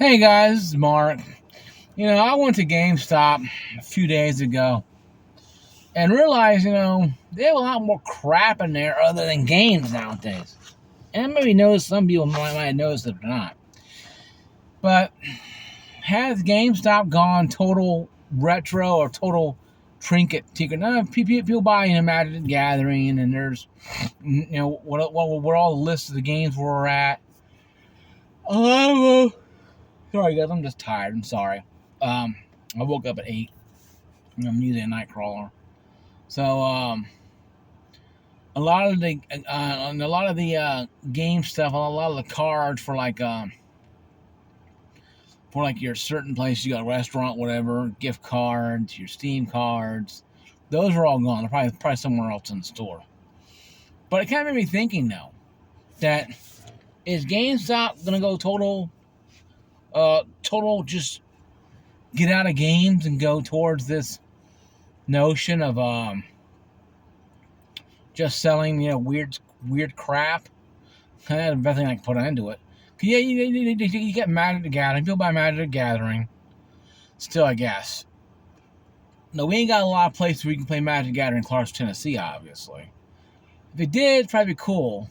Hey guys, this is Mark. I went to GameStop a few days ago and realized, they have a lot more crap in there other than games nowadays. And I maybe noticed some people might notice it or not. But has GameStop gone total retro or total trinket tinker? No, people buy Magic the Gathering, and there's, what all the lists of the games where we're at. Sorry guys, I'm just tired. I'm sorry. I woke up at 8. And I'm using a night crawler. So a lot of the game stuff, a lot of the cards for your certain place, you got a restaurant, whatever, gift cards, your Steam cards, those are all gone. They're probably somewhere else in the store. But it kind of made me thinking now that is GameStop gonna go total just get out of games and go towards this notion of just selling weird crap. Kind of everything I can put into it. Yeah, you get Magic the Gathering. People buy Magic the Gathering. Still, I guess. No, we ain't got a lot of places where you can play Magic the Gathering in Clarksville, Tennessee, obviously. If it did, it'd probably be cool.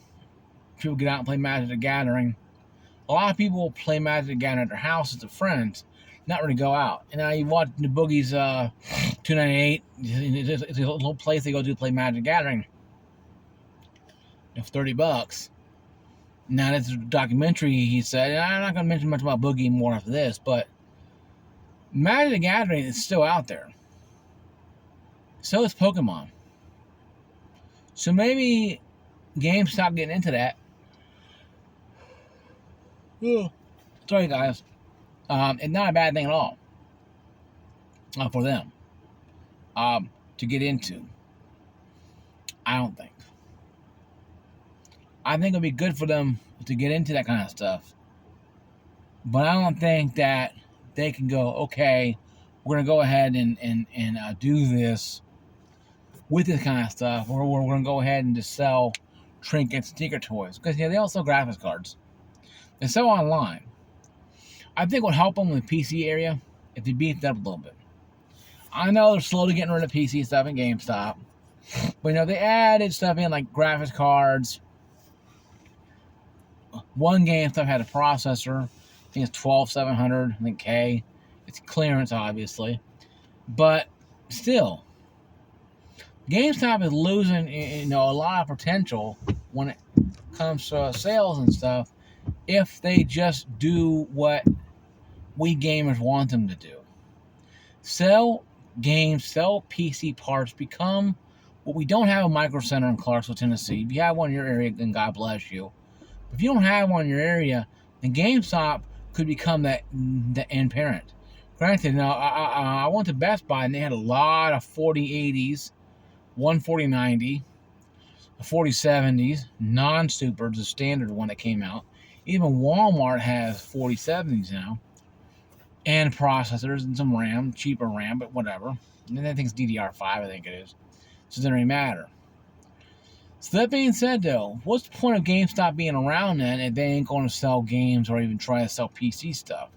People get out and play Magic the Gathering. A lot of people will play Magic the Gathering at their houses with friends, not really go out. And now you watch the Boogies 298. It's a little place they go to play Magic the Gathering. For $30. Now that's a documentary, he said. And I'm not going to mention much about Boogie more after this, but Magic the Gathering is still out there. So is Pokemon. So maybe GameStop getting into that. Sorry, guys. It's not a bad thing at all for them to get into. I don't think. I think it'll be good for them to get into that kind of stuff. But I don't think that they can go, okay, we're going to go ahead and do this with this kind of stuff. Or we're going to go ahead and just sell trinkets and tinker toys. Because, they also sell graphics cards. They sell online. I think what would help them in the PC area if they beefed up a little bit. I know they're slowly getting rid of PC stuff in GameStop. But, they added stuff in like graphics cards. One GameStop had a processor. I think it's 12700. I think K. It's clearance, obviously. But still, GameStop is losing, a lot of potential when it comes to sales and stuff if they just do what we gamers want them to do. Sell games, sell PC parts, become what we don't have a Micro Center in Clarksville, Tennessee. If you have one in your area, then God bless you. If you don't have one in your area, then GameStop could become the end parent. Granted, now I went to Best Buy and they had a lot of 4080s, 14090, 4070s, non-supers, the standard one that came out. Even Walmart has 4070s now, and processors and some RAM, cheaper RAM, but whatever. And I think it's DDR5, I think it is. So it doesn't really matter. So that being said, though, what's the point of GameStop being around then if they ain't going to sell games or even try to sell PC stuff?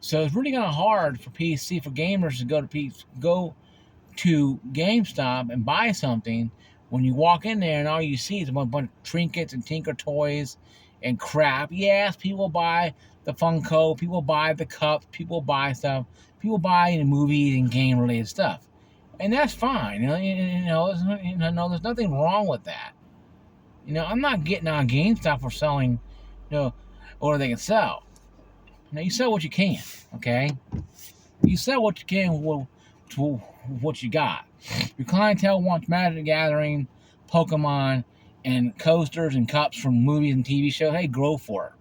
So it's really kind of hard for gamers to go to GameStop and buy something when you walk in there and all you see is a bunch of trinkets and tinker toys and crap. Yes, people buy the Funko, people buy the cups, people buy stuff, people buy movies and game-related stuff. And that's fine. There's nothing wrong with that. I'm not getting on GameStop for selling, or they can sell. Now, you sell what you can, okay? You sell what you can with what you got. Your clientele wants Magic the Gathering, Pokemon, and coasters and cups from movies and TV shows. Hey, grow for it.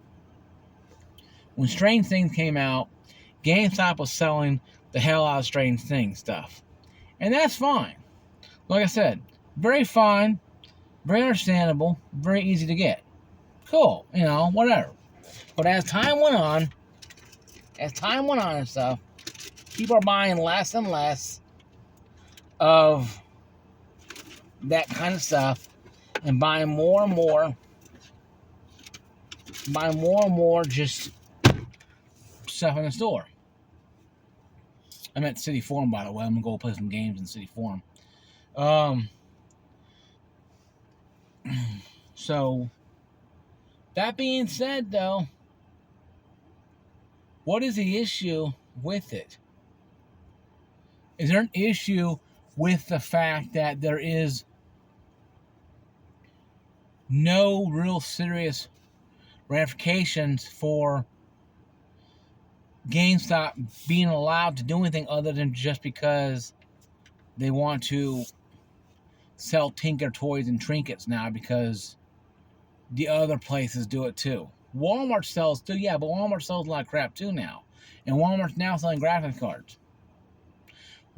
When Strange Things came out, GameStop was selling the hell out of Strange Things stuff. And that's fine. Like I said, very fine, very understandable, very easy to get. Cool, whatever. But as time went on and stuff, people are buying less and less of that kind of stuff and buying more and more just stuff in the store. I'm at City Forum, by the way. I'm gonna go play some games in City Forum. So that being said, though, what is the issue with it? Is there an issue with the fact that there is no real serious ramifications for GameStop being allowed to do anything other than just because they want to sell Tinker toys and trinkets now because the other places do it too? Walmart sells too, yeah, but Walmart sells a lot of crap too now. And Walmart's now selling graphics cards.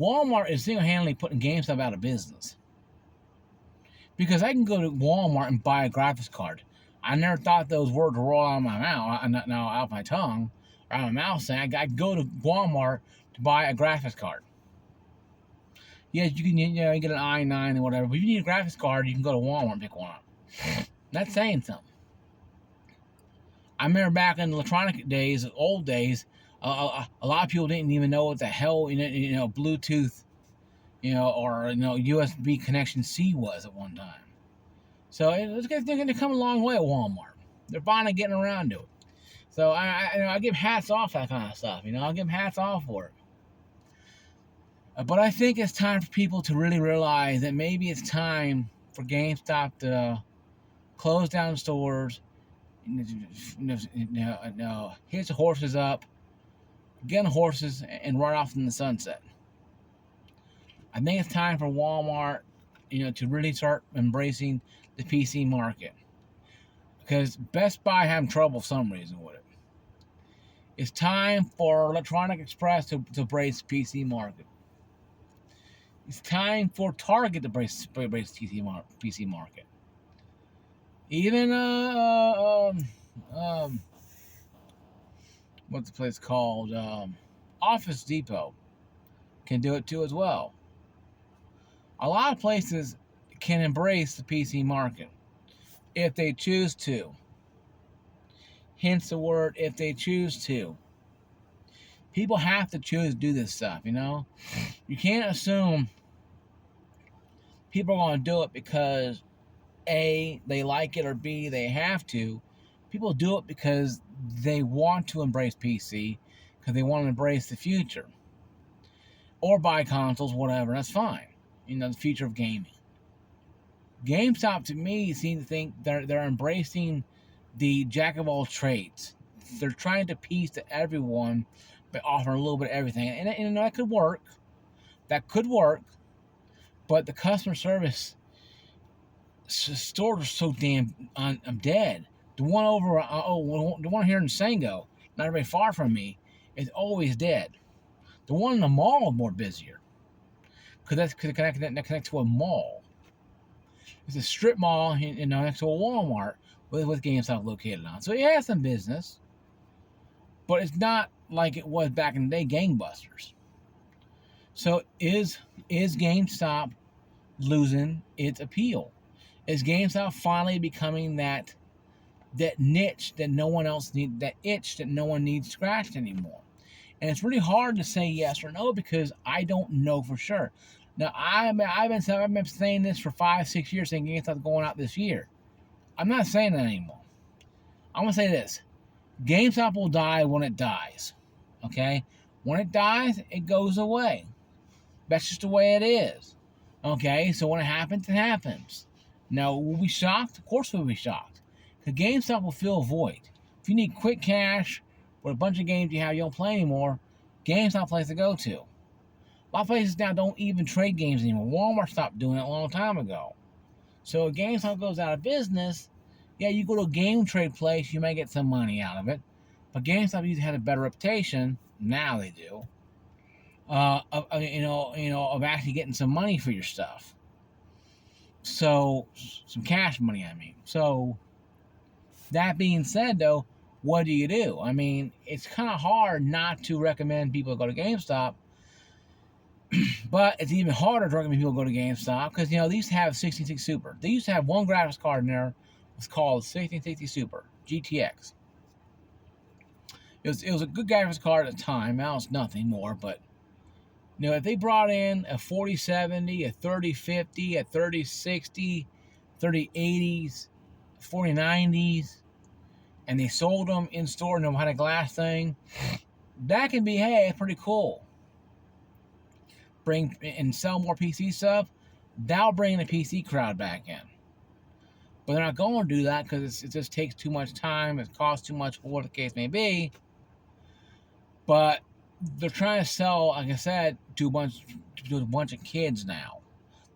Walmart is single-handedly putting GameStop out of business. Because I can go to Walmart and buy a graphics card. I never thought those words would roll out of my mouth, now out of my tongue, or out of my mouth saying I go to Walmart to buy a graphics card. Yes, you can you get an i9 or whatever, but if you need a graphics card, you can go to Walmart and pick one up. That's saying something. I remember back in the electronic days, old days, a lot of people didn't even know what the hell Bluetooth, or USB connection C was at one time. So they're going to come a long way at Walmart. They're finally getting around to it. So I give hats off for that kind of stuff. I'll give hats off for it. But I think it's time for people to really realize that maybe it's time for GameStop to close down stores, hitch the horses up, get on horses, and ride off in the sunset. I think it's time for Walmart, to really start embracing the PC market. Because Best Buy having trouble for some reason with it. It's time for Electronic Express to embrace the PC market. It's time for Target to embrace the PC market. Even what's the place called? Office Depot can do it too as well. A lot of places can embrace the PC market if they choose to. Hence the word, if they choose to. People have to choose to do this stuff, You can't assume people are going to do it because A, they like it, or B, they have to. People do it because they want to embrace PC, because they want to embrace the future. Or buy consoles, whatever, that's fine. The future of gaming. GameStop, to me, seems to think they're embracing the jack of all trades. They're trying to appease to everyone by offering a little bit of everything. And that could work. That could work. But the customer service stores are so damn dead. The one over, the one here in Sango, not very far from me, is always dead. The one in the mall is more busier. Because that's connected to a mall. It's a strip mall, next to a Walmart with GameStop located on. So it has some business, but it's not like it was back in the day, gangbusters. So is GameStop losing its appeal? Is GameStop finally becoming that niche that no one else needs, that itch that no one needs scratched anymore? And it's really hard to say yes or no because I don't know for sure. Now, I've been saying this for 5-6 years, saying GameStop's going out this year. I'm not saying that anymore. I'm going to say this. GameStop will die when it dies. Okay? When it dies, it goes away. That's just the way it is. Okay? So when it happens, it happens. Now, will we be shocked? Of course we'll be shocked. Because GameStop will fill a void. If you need quick cash or a bunch of games you don't play anymore, GameStop place to go to. A lot of places now don't even trade games anymore. Walmart stopped doing it a long time ago. So if GameStop goes out of business, yeah, you go to a game trade place, you may get some money out of it. But GameStop used to have a better reputation. Now they do. Of actually getting some money for your stuff. So, some cash money, I mean. So, that being said, though, what do? I mean, it's kind of hard not to recommend people go to GameStop. But it's even harder to recommend people go to GameStop because, they used to have 1660 Super. They used to have one graphics card in there. It was called 1660 Super, GTX. it was a good graphics card at the time. Now it's nothing more, but if they brought in a 4070, a 3050, a 3060, 3080s, 4090s, and they sold them in store and they had a glass thing, that can be, hey, it's pretty cool. Bring and sell more PC stuff, that'll bring the PC crowd back in. But they're not going to do that because it just takes too much time, it costs too much, whatever the case may be. But they're trying to sell, like I said, to a bunch of kids now.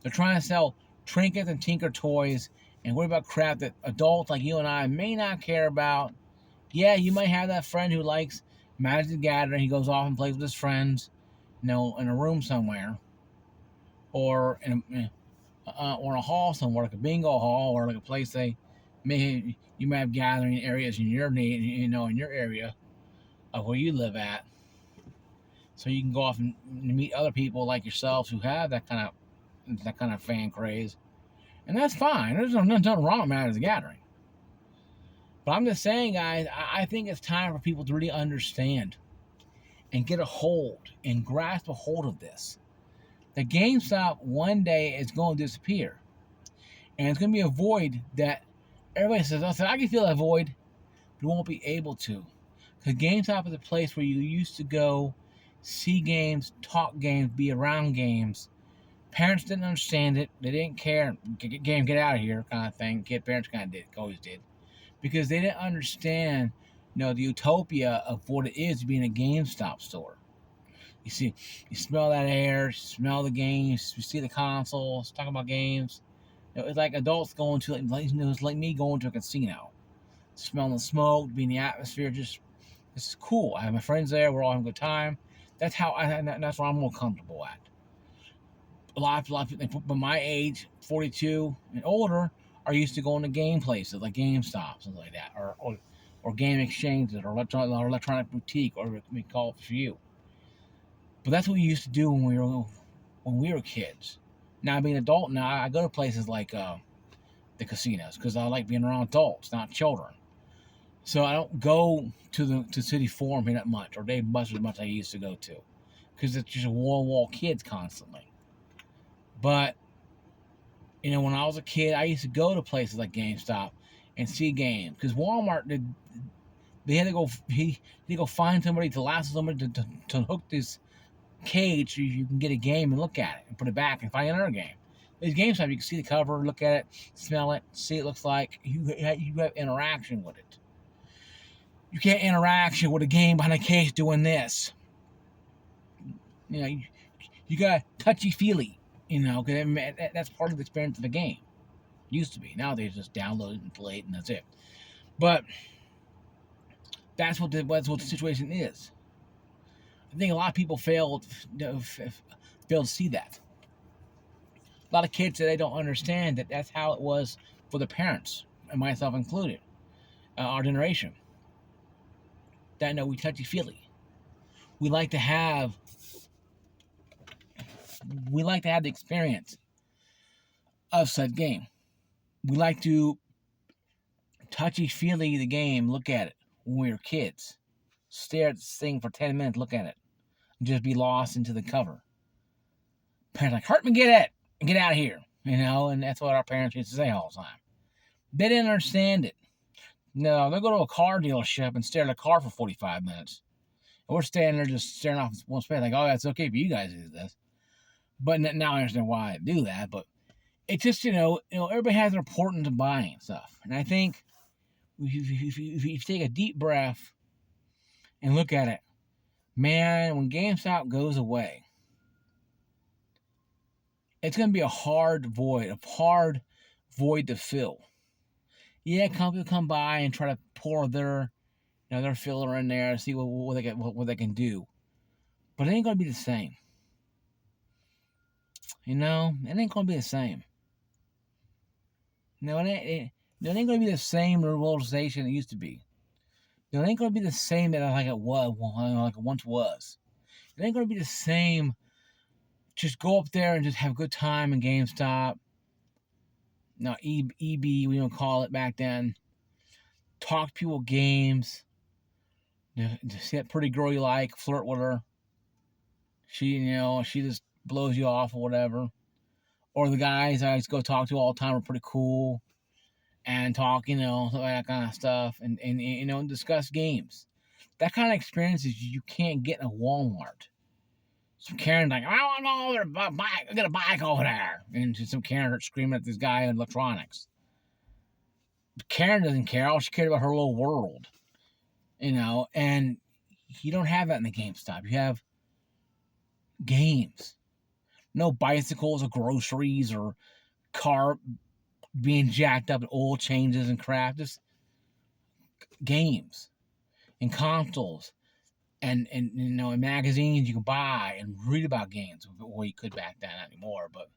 They're trying to sell trinkets and tinker toys and worry about crap that adults like you and I may not care about. Yeah, you might have that friend who likes Magic the Gathering. He goes off and plays with his friends, in a room somewhere, or in a hall somewhere, like a bingo hall, or like a place you might have gathering areas in your in your area of where you live at, so you can go off and meet other people like yourselves who have that kind of fan craze, and that's fine. There's nothing wrong with Magic the Gathering. But I'm just saying, guys, I think it's time for people to really understand and get a hold and grasp a hold of this. The GameStop one day is going to disappear. And it's going to be a void that everybody says, I can fill that void, but won't be able to. Because GameStop is a place where you used to go, see games, talk games, be around games. Parents didn't understand it. They didn't care. Get out of here kind of thing. Parents kind of always did. Because they didn't understand, the utopia of what it is to be in a GameStop store. You smell that air, you smell the games, you see the consoles, talk about games. It's like adults going to, it's like me going to a casino. Smelling the smoke, being in the atmosphere, this is cool. I have my friends there, we're all having a good time. That's what I'm more comfortable at. A lot of people, but my age, 42 and older, are used to going to game places like GameStop, something like that, or game exchanges, or electronic boutique, or what we call it for you. But that's what we used to do when we were kids. Now being an adult now, I go to places like the casinos because I like being around adults, not children. So I don't go to City Forum here that much, or Dave Buster's as much as I used to go to, because it's just wall kids constantly. But when I was a kid, I used to go to places like GameStop and see games, because Walmart they had to go find somebody to lasso somebody to hook this cage so you can get a game and look at it and put it back and find another game. These GameStop, you can see the cover, look at it, smell it, see what it looks like. You have interaction with it. You can't interaction with a game behind a case doing this. You got touchy-feely, because that's part of the experience of the game. Used to be. Nowadays, just download it and play it, and that's it. But that's what the situation is. I think a lot of people fail to see that. A lot of kids today don't understand that that's how it was for the parents, and myself included, our generation. That we touchy-feely. We like to have the experience of said game. We like to touchy-feely the game, look at it when we were kids. Stare at this thing for 10 minutes, look at it, and just be lost into the cover. Parents like, hurt me, get it, and get out of here. And that's what our parents used to say all the time. They didn't understand it. No, they'll go to a car dealership and stare at a car for 45 minutes. And we're standing there just staring off one space like, oh, that's okay for you guys to do this. But now I understand why I do that. But it's just, everybody has an importance of buying stuff. And I think if you take a deep breath and look at it, man, when GameStop goes away, it's going to be a hard void to fill. Yeah, companies will come by and try to pour their filler in there and see what they can do. But it ain't going to be the same. It ain't going to be the same. It ain't going to be the same realization it used to be. It ain't going to be the same that like it once was. It ain't going to be the same. Just go up there and just have a good time in GameStop. No, EB, we don't call it back then. Talk to people games. To see that pretty girl you like, flirt with her. She just blows you off or whatever. Or the guys I used to go talk to all the time are pretty cool and talk, that kind of stuff, and discuss games. That kind of experiences you can't get in a Walmart. Some Karen's like, I want to go over to bike. I got a bike over there. And some Karen starts screaming at this guy in electronics. But Karen doesn't care. All she cares about her little world. And you don't have that in the GameStop. You have games. No bicycles or groceries or car being jacked up and oil changes and crap. Just games and consoles and magazines you can buy and read about games. Well, you could back then, not anymore, but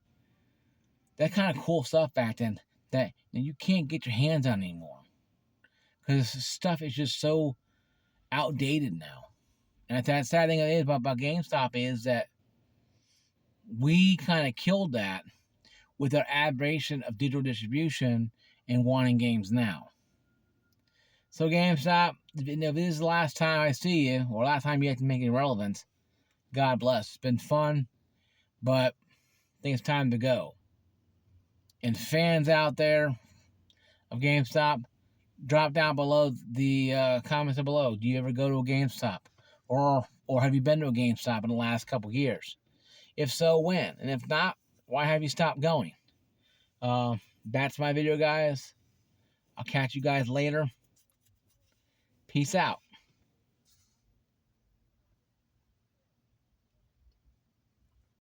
that kind of cool stuff back then that you can't get your hands on anymore because this stuff is just so outdated now. And that sad thing it is about GameStop is that we kind of killed that with our aberration of digital distribution and wanting games now. So GameStop, if this is the last time I see you, or last time you have to make it relevant, God bless. It's been fun, but I think it's time to go. And fans out there of GameStop, drop down below the comments below. Do you ever go to a GameStop? Or have you been to a GameStop in the last couple years? If so, when? And if not, why have you stopped going? That's my video, guys. I'll catch you guys later. Peace out.